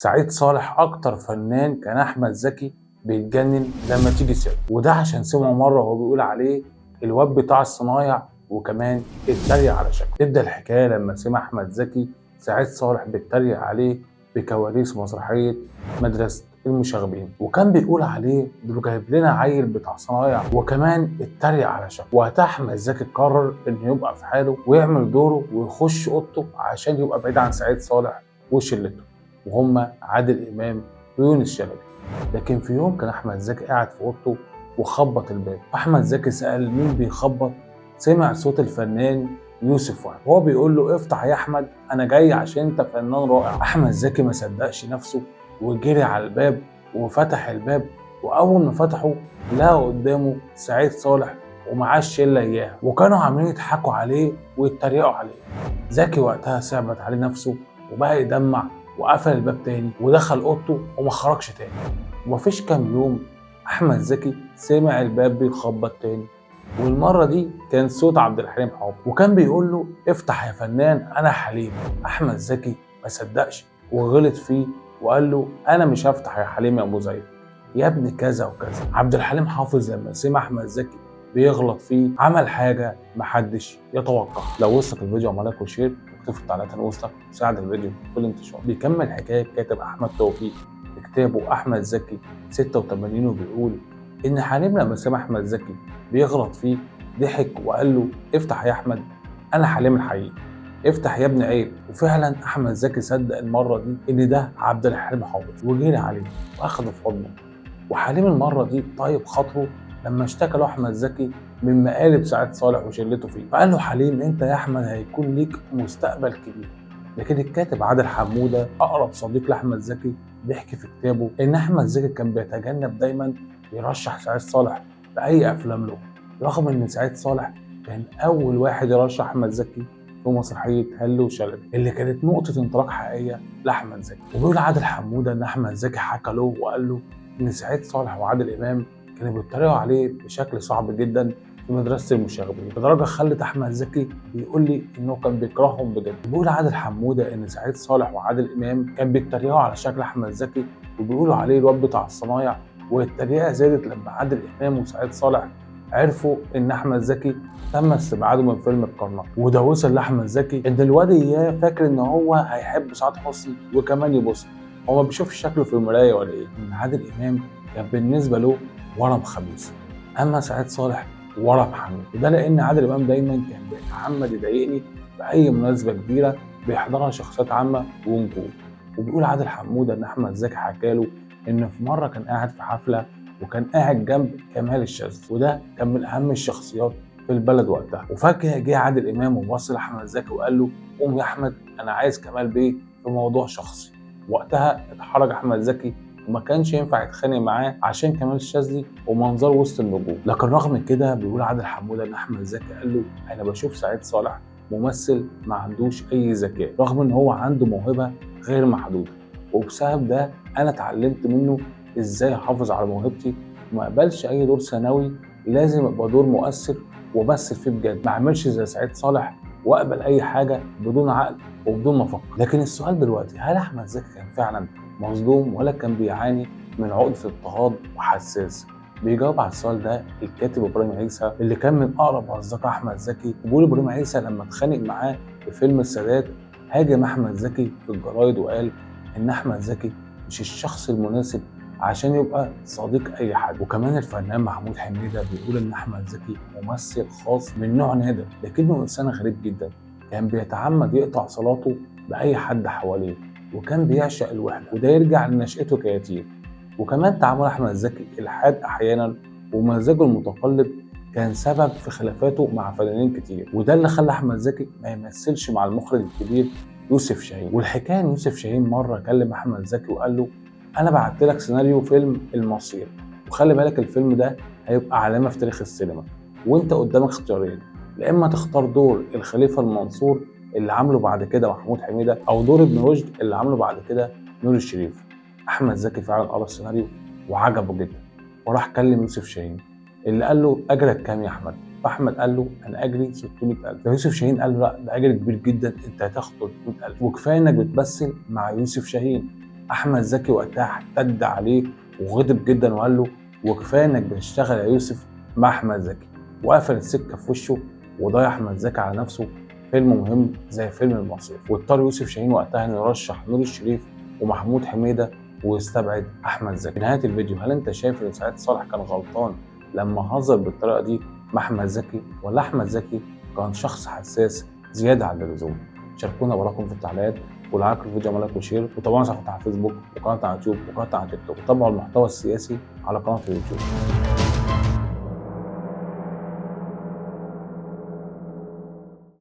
سعيد صالح اكتر فنان كان احمد زكي بيتجنن لما تيجي سيرته، وده عشان سمعه مره وهو بيقول عليه الواد بتاع الصنايع، وكمان اتريق على شكله. تبدا الحكايه لما سمع احمد زكي سعيد صالح بيتريق عليه في كواليس مسرحيه مدرسه المشاغبين، وكان بيقول عليه دول جايب لنا عيل بتاع صنايع، وكمان اتريق على شكله. وقتها احمد زكي قرر انه يبقى في حاله ويعمل دوره ويخش اوضته عشان يبقى بعيد عن سعيد صالح وشلته، وهم عادل امام ويونس شلبي. لكن في يوم كان احمد زكي قاعد في اوضته وخبط الباب. احمد زكي سال مين بيخبط، سمع صوت الفنان يوسف وهبي وهو بيقول له افتح يا احمد انا جاي عشان انت فنان رائع. احمد زكي ما صدقش نفسه وجري على الباب وفتح الباب، واول ما فتحه لقى قدامه سعيد صالح ومعاه الشله اياه، وكانوا عاملين يضحكوا عليه ويتريقوا عليه. زكي وقتها صعبت عليه نفسه وبقى يدمع وقفل الباب تاني ودخل اوضته وما خرجش تاني. ومفيش كام يوم احمد زكي سمع الباب بيخبط تاني، والمره دي كان صوت عبد الحليم حافظ، وكان بيقول له افتح يا فنان انا حليم. احمد زكي ما صدقش وغلط فيه وقال له انا مش هفتح يا حليم يا ابو زيد، يا ابني كذا وكذا. عبد الحليم حافظ لما سمع احمد زكي بيغلط فيه عمل حاجه محدش يتوقعها. لو وصلك الفيديو اعمل لايك وشير واكتب في التعليقات انا وصلك وساعد الفيديو في الانتشار. بيكمل حكايه كاتب احمد توفيق في كتابه احمد زكي 86 وبيقول ان حليم لما سمع احمد زكي بيغلط فيه ضحك وقال له افتح يا احمد انا حليم الحقيقي، افتح يا ابني عيب. وفعلا احمد زكي صدق المره دي ان ده عبد الحليم حافظ وجري عليه واخده في حضنه. وحليم المره دي طيب خاطره لما اشتكى له احمد زكي من مقالب سعيد صالح وشلته فيه، فقال له حليم انت يا احمد هيكون ليك مستقبل كبير. لكن الكاتب عادل حموده اقرب صديق لاحمد زكي بيحكي في كتابه ان احمد زكي كان بيتجنب دايما يرشح سعيد صالح في اي افلام له، رغم ان سعيد صالح كان اول واحد يرشح احمد زكي في مسرحيه هلو وشلبي اللي كانت نقطه انطلاق حقيقيه لاحمد زكي. وبيقول عادل حموده ان احمد زكي حكى له وقال له ان سعيد صالح وعادل امام كانوا بيتريقوا عليه بشكل صعب جدا في مدرسه المشاغبين، لدرجه خلت احمد زكي بيقول لي انه كان بيكرههم بجد. بيقول عادل حموده ان سعيد صالح وعادل امام كان بيتريقوا على شكل احمد زكي وبيقولوا عليه الواد بتاع الصنايع، والتريقه زادت لما عادل امام وسعيد صالح عرفوا ان احمد زكي تم استبعاده من فيلم الكرنك. وده وصل لاحمد زكي ان الواد اياه فاكر ان هو هيحب سعاد حسني وكمان يبص، هو ما بيشوفش شكله في المرايه ولا ايه. ان عادل امام كان بالنسبه له ورم خبيث، اما سعيد صالح ورم حميد. وده لان عادل امام دايما كان بيتعمد يضايقني في اي مناسبه كبيره بيحضرها شخصيات عامه ونجوم. وبيقول عادل حموده ان احمد زكي حكى له ان في مره كان قاعد في حفله وكان قاعد جنب كمال الشاذلي، وده كان من اهم الشخصيات في البلد وقتها. وفجاه جه عادل امام وبص لاحمد زكي وقال له قوم يا احمد انا عايز كمال بيه في موضوع شخصي. وقتها اتحرج احمد زكي وما كانش ينفع يتخانق معاه عشان كمال الشاذلي ومنظره وسط النجوم. لكن رغم كده بيقول عادل حموده ان احمد زكي قال له انا بشوف سعيد صالح ممثل ما عندوش اي ذكاء، رغم ان هو عنده موهبه غير محدوده، وبسبب ده انا اتعلمت منه ازاي احافظ على موهبتي وما اقبلش اي دور ثانوي، لازم ابقى دور مؤثر وامثل فيه بجد، ما اعملش زي سعيد صالح واقبل اي حاجه بدون عقل وبدون ما افكر. لكن السؤال دلوقتي هل احمد زكي كان فعلا مظلوم ولا كان بيعاني من عقده اضطهاد وحساس؟ بيجاوب على السؤال ده الكاتب ابراهيم عيسى اللي كان من اقرب اصدقاء احمد زكي. وبيقول ابراهيم عيسى لما اتخانق معاه في فيلم السادات هاجم احمد زكي في الجرايد وقال ان احمد زكي مش الشخص المناسب عشان يبقى صديق اي حد. وكمان الفنان محمود حميده بيقول ان احمد زكي ممثل خاص من نوع نادر، لكنه انسان غريب جدا كان بيتعمد يقطع صلاته باي حد حواليه، وكان بيعشق الوحده، وده يرجع لنشأته كيتيم. وكمان تعامل احمد زكي الحاد احيانا ومزاجه المتقلب كان سبب في خلافاته مع فنانين كتير، وده اللي خلى احمد زكي ما يمثلش مع المخرج الكبير يوسف شاهين. والحكايه ان يوسف شاهين مره كلم احمد زكي وقال له انا بعت لك سيناريو فيلم المصير، وخلي بالك الفيلم ده هيبقى علامه في تاريخ السينما، وانت قدامك اختيارين، يا اما تختار دور الخليفه المنصور اللي عامله بعد كده محمود حميده، او دور ابن رشد اللي عامله بعد كده نور الشريف. احمد زكي فعلا قرا السيناريو وعجبه جدا وراح كلم يوسف شاهين اللي قال له اجرك كام يا احمد؟ فاحمد قال له انا اجري 600,000. فيوسف شاهين قال له لا ده اجر كبير جدا، انت هتاخد 300,000 وكفايه انك بتمثل مع يوسف شاهين. احمد زكي وقتها احتد عليه وغضب جدا وقال له وكفايه انك بتشتغل يا يوسف مع احمد زكي، وقفل السكه في وشه وضيع احمد زكي على نفسه فيلم مهم زي فيلم المصيف. واضطر يوسف شاهين وقتها انه يرشح نور الشريف ومحمود حميده ويستبعد احمد زكي. في نهايه الفيديو، هل انت شايف ان سعيد صالح كان غلطان لما هزر بالطريقه دي مع احمد زكي، ولا احمد زكي كان شخص حساس زياده عن اللزوم؟ شاركونا براكم في التعليقات، ولو عجبك الفيديو لايك وشير، وطبعا صفحتنا على فيسبوك وقناتنا على يوتيوب وقناتنا على تيك توك، وتابعوا المحتوى السياسي على قناه اليوتيوب.